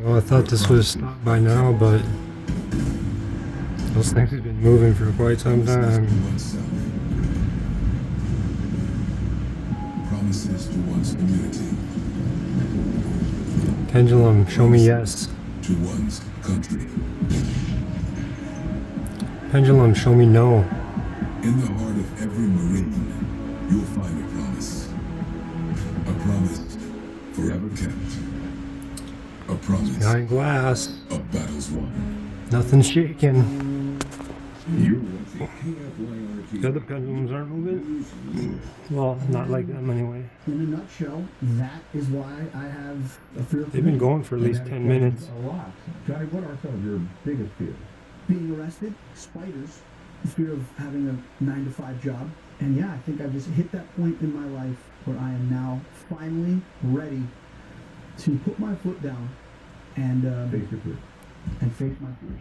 Well, I thought this was stopped by now, but those things have been moving for quite some time. Promises to one's community. Pendulum, show me yes. To one's country. Pendulum, show me no. In the heart of every Marine, you'll find a promise. A promise forever kept. A promise Behind glass. of battles won. Nothing's shaking. You The other pendulums aren't moving. Well, not like them anyway. In a nutshell, that is why I have a fear of They've been going for at least 10 minutes. A lot. Johnny, what are some of your biggest fears? being arrested, spiders, the fear of having a 9-to-5 job. And yeah, I think I've just hit that point in my life where I am now finally ready to put my foot down and Face your fears. and face my fears.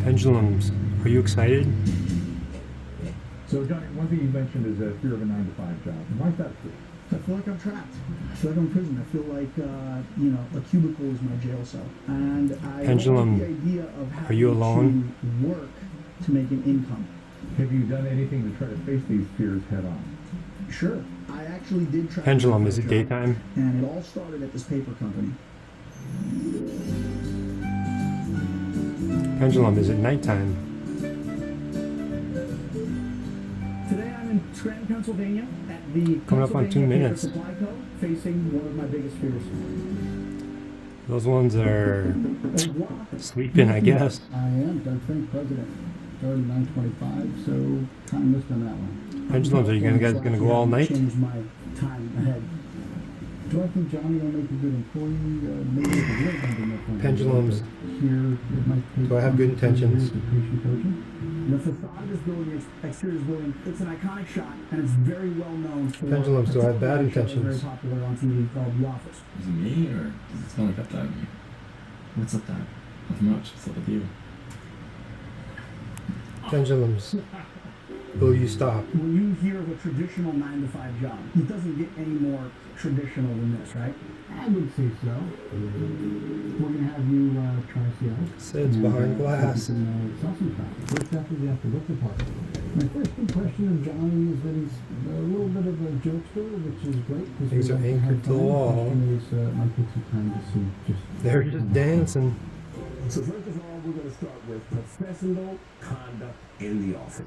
Pendulums, are you excited? So, Johnny, one thing you mentioned is a fear of a 9-to-5 job. Why is that true? I feel like I'm trapped. I feel like I'm in prison. I feel like, a cubicle is my jail cell. And I Pendulum, like the idea of having are you alone? to work to make an income. Have you done anything to try to face these fears head on? Sure. I actually did try. Pendulum, to is get it a job, daytime? And it all started at this paper company. Pendulum, is it nighttime? Today I'm in Scranton, Pennsylvania at the Coming up on 2 minutes. Supply Co. facing one of my biggest fears. Those ones are sleeping, I guess. I am. I think President. Started 9:25, so kind of missed on that one. Pendulums, are you guys gonna go all night? Change my time ahead. Do I think Johnny will make a good employee? Maybe it's a little bit different. Pendulums. Here, it might take Do I have good intentions? patient coaching. The facade of this building, exterior of this building, it's an iconic shot, and it's very well known for. Pendulums, do I have bad a show that's intentions? Very popular on TV called The Office. Is it me, or does it smell like up that at me? What's up that? Nothing much. What's up with you? Pendulums, will you stop? When you hear of a traditional 9-to-5 job, it doesn't get any more traditional than this, right? I would say so. We're gonna have you try CL. Sid's behind glass. First step is you have to look the part. My first impression of Johnny is that he's a little bit of a jokester, which is great. Things are anchored to the wall. It might take some time to see just. They're just dancing. So first of all, we're going to start with professional conduct in the office.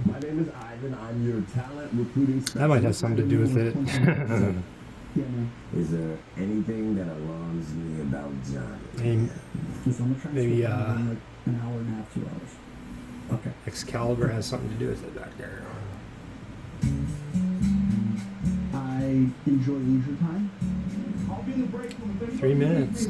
My name is Ivan. I'm your talent recruiting specialist. That might have something to do with it. Yeah, man. Is there anything that alarms me about Johnny? Just I'm gonna try to Maybe, spend like an hour and a half, 2 hours. Okay. Excalibur has something to do with it back there. I enjoy leisure time. I'll be in the break room. 3 minutes.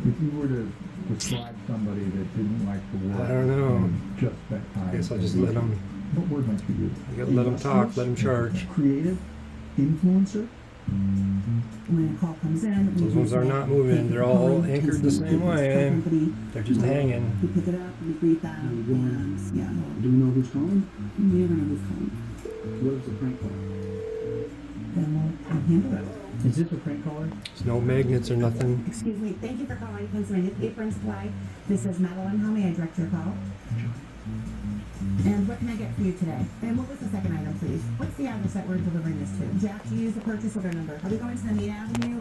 If you were to describe somebody that didn't like the work, I don't know. and just spent time. I guess I'll just let them. What word might you use? You gotta let them talk, let them charge. Creative, influencer. When a call comes in, Those ones are not moving. They're all anchored the same way. They're just hanging. We pick it up, we greet them, and yeah, Do we know who's calling? we never know who's calling. What is the prank call? Then we'll handle it. Is this a prank caller? There's no magnets or nothing. Excuse me, thank you for calling Pennsylvania Apron Supply. This is Madeline. How may I direct your call? And what can I get for you today? And what was the second item, please? What's the address that we're delivering this to? Jack, do you use the purchase order number? Are we going to the Mead Avenue?